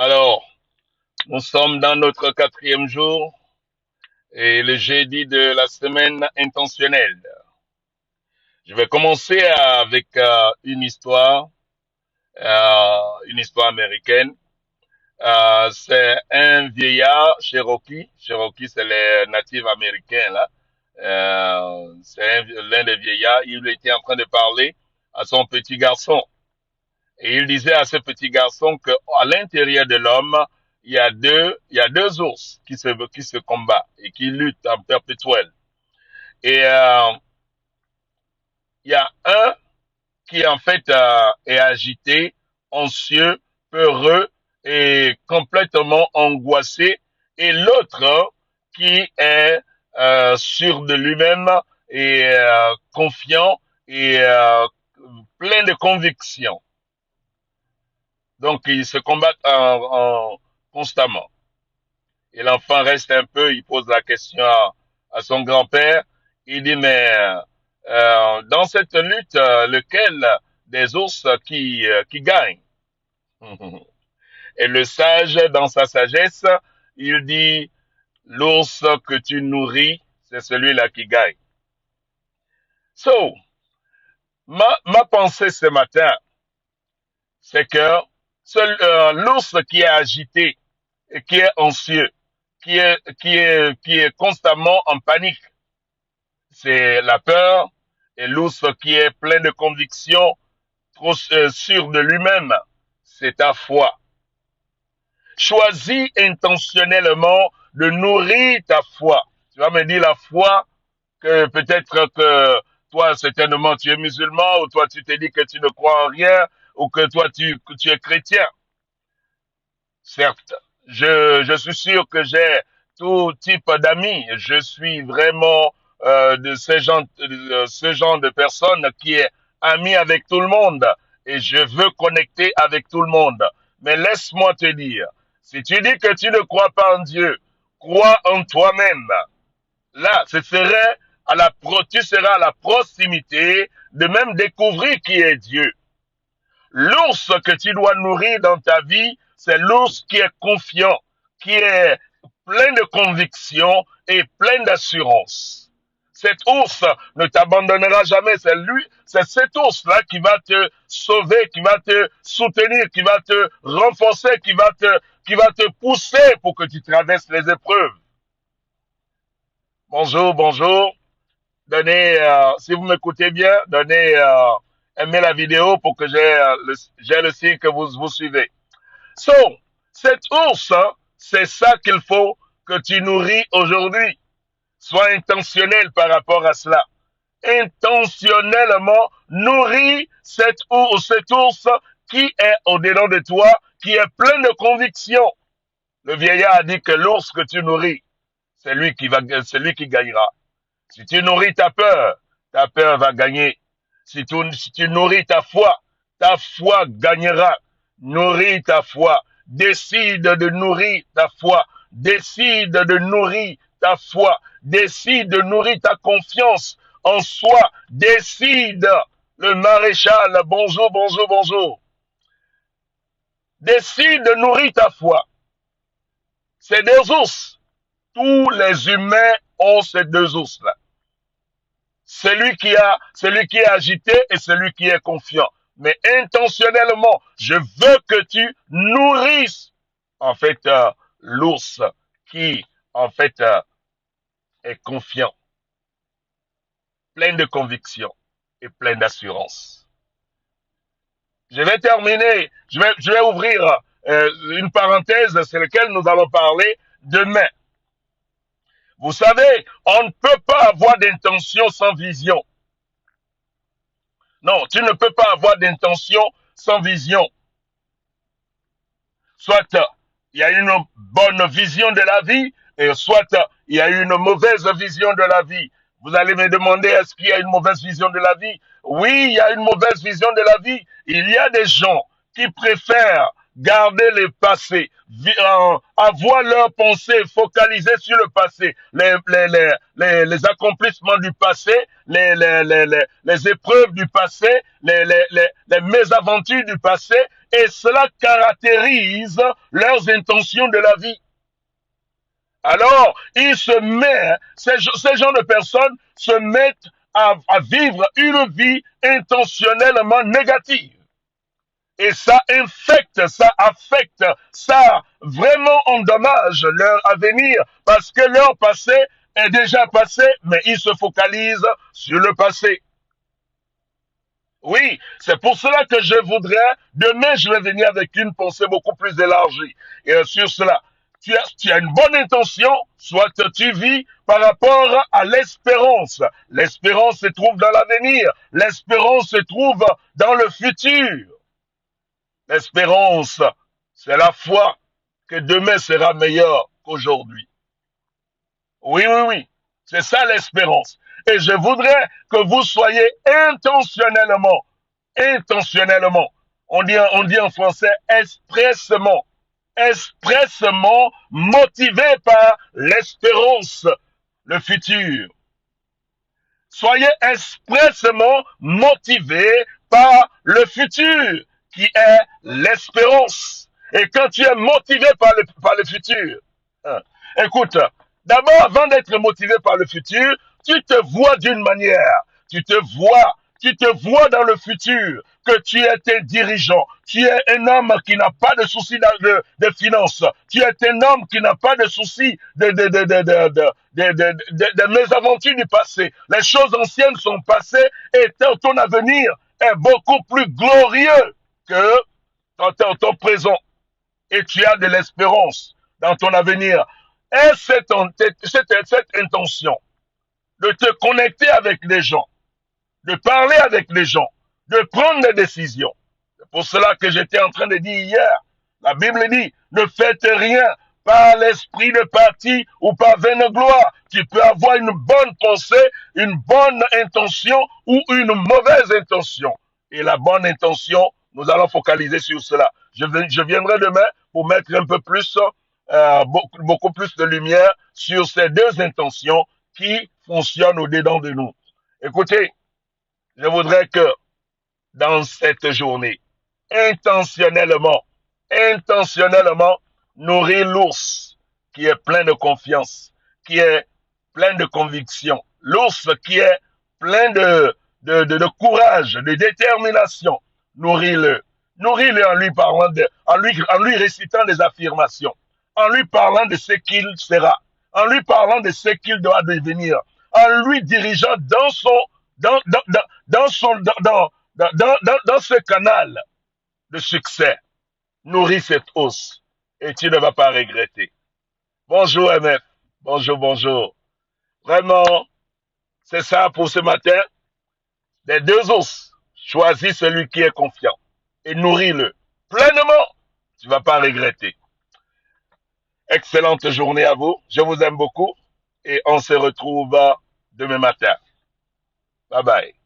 Alors, nous sommes dans notre quatrième jour et le jeudi de la semaine intentionnelle. Je vais commencer avec une histoire américaine. C'est un vieillard Cherokee. Cherokee, c'est les natifs américains là. C'est l'un des vieillards. Il était en train de parler à son petit garçon. Et il disait à ce petit garçon que à l'intérieur de l'homme, il y a deux ours qui se combattent et qui luttent en perpétuel. Et il y a un qui en fait est agité, anxieux, peureux et complètement angoissé, et l'autre qui est sûr de lui-même et confiant et plein de convictions. Donc, ils se combattent constamment. Et l'enfant reste un peu, il pose la question à son grand-père. Il dit, mais dans cette lutte, lequel des ours qui gagne? Et le sage, dans sa sagesse, il dit, l'ours que tu nourris, c'est celui-là qui gagne. So, ma pensée ce matin, c'est que l'ours qui est agité, et qui est anxieux, qui est constamment en panique. C'est la peur, et l'ours qui est plein de convictions, trop sûr de lui-même. C'est ta foi. Choisis intentionnellement de nourrir ta foi. Tu vas me dire la foi que peut-être que toi, certainement, tu es musulman, ou toi, tu te dis que tu ne crois en rien, ou que toi, que tu es chrétien. Certes, je suis sûr que j'ai tout type d'amis. Je suis vraiment de ce genre de personne qui est ami avec tout le monde et je veux connecter avec tout le monde. Mais laisse-moi te dire, si tu dis que tu ne crois pas en Dieu, crois en toi-même. Là, tu seras à la proximité de même découvrir qui est Dieu. L'ours que tu dois nourrir dans ta vie, c'est l'ours qui est confiant, qui est plein de conviction et plein d'assurance. Cet ours ne t'abandonnera jamais. C'est cet ours-là qui va te sauver, qui va te soutenir, qui va te renforcer, qui va te pousser pour que tu traverses les épreuves. Bonjour, bonjour. Si vous m'écoutez bien, aimez la vidéo pour que j'ai le signe que vous suivez. So, cet ours, hein, c'est ça qu'il faut que tu nourris aujourd'hui. Sois intentionnel par rapport à cela. Intentionnellement, nourris cet ours qui est au-dedans de toi, qui est plein de conviction. Le vieillard a dit que l'ours que tu nourris, c'est lui qui gagnera. Si tu nourris ta peur va gagner. Si tu nourris ta foi gagnera. Nourris ta foi. Décide de nourrir ta foi. Décide de nourrir ta foi. Décide de nourrir ta confiance en soi. Décide. Le maréchal, bonjour, bonjour, bonjour. Décide de nourrir ta foi. C'est des ours. Tous les humains ont ces deux ours-là. Celui qui est agité et celui qui est confiant. Mais intentionnellement, je veux que tu nourrisses, en fait, l'ours qui, en fait, est confiant, plein de conviction et plein d'assurance. Je vais terminer, je vais ouvrir une parenthèse sur laquelle nous allons parler demain. Vous savez, on ne peut pas avoir d'intention sans vision. Non, tu ne peux pas avoir d'intention sans vision. Soit il y a une bonne vision de la vie, et soit il y a une mauvaise vision de la vie. Vous allez me demander, est-ce qu'il y a une mauvaise vision de la vie? Oui, il y a une mauvaise vision de la vie. Il y a des gens qui préfèrent garder le passé, avoir leurs pensées focalisées sur le passé, les accomplissements du passé, les épreuves du passé, les mésaventures du passé, et cela caractérise leurs intentions de la vie. Alors, ces gens de personnes se mettent à vivre une vie intentionnellement négative. Et ça infecte, ça affecte, ça vraiment endommage leur avenir parce que leur passé est déjà passé, mais ils se focalisent sur le passé. Oui, c'est pour cela que je voudrais, demain je vais venir avec une pensée beaucoup plus élargie. Et sur cela, tu as une bonne intention, soit tu vis par rapport à l'espérance. L'espérance se trouve dans l'avenir, l'espérance se trouve dans le futur. L'espérance, c'est la foi que demain sera meilleur qu'aujourd'hui. Oui, oui, oui. C'est ça l'espérance. Et je voudrais que vous soyez intentionnellement, on dit en français expressement motivé par l'espérance, le futur. Soyez expressement motivés par le futur, qui est l'espérance. Et quand tu es motivé par le futur, hein, écoute, d'abord, avant d'être motivé par le futur, tu te vois d'une manière, tu te vois dans le futur que tu es un dirigeant, tu es un homme qui n'a pas de souci de finances, tu es un homme qui n'a pas de souci de mésaventures du passé. Les choses anciennes sont passées et ton avenir est beaucoup plus glorieux que ton présent. Et tu as de l'espérance dans ton avenir. Et cette intention de te connecter avec les gens, de parler avec les gens, de prendre des décisions. C'est pour cela que j'étais en train de dire hier, la Bible dit, ne faites rien par l'esprit de parti ou par vaine gloire. Tu peux avoir une bonne pensée, une bonne intention ou une mauvaise intention. Et la bonne intention, nous allons focaliser sur cela. Je viendrai demain pour mettre un peu plus, beaucoup plus de lumière sur ces deux intentions qui fonctionnent au-dedans de nous. Écoutez, je voudrais que dans cette journée, intentionnellement, nourrir l'ours qui est plein de confiance, qui est plein de conviction, l'ours qui est plein de courage, de détermination. Nourris-le. Nourris-le en lui parlant en lui récitant des affirmations, en lui parlant de ce qu'il sera, en lui parlant de ce qu'il doit devenir, en lui dirigeant dans son dans ce canal de succès. Nourris cette hausse et tu ne vas pas regretter. Bonjour MF. Bonjour, bonjour. Vraiment, c'est ça pour ce matin. Les deux os, choisis celui qui est confiant et nourris-le pleinement. Tu ne vas pas regretter. Excellente journée à vous. Je vous aime beaucoup et on se retrouve demain matin. Bye bye.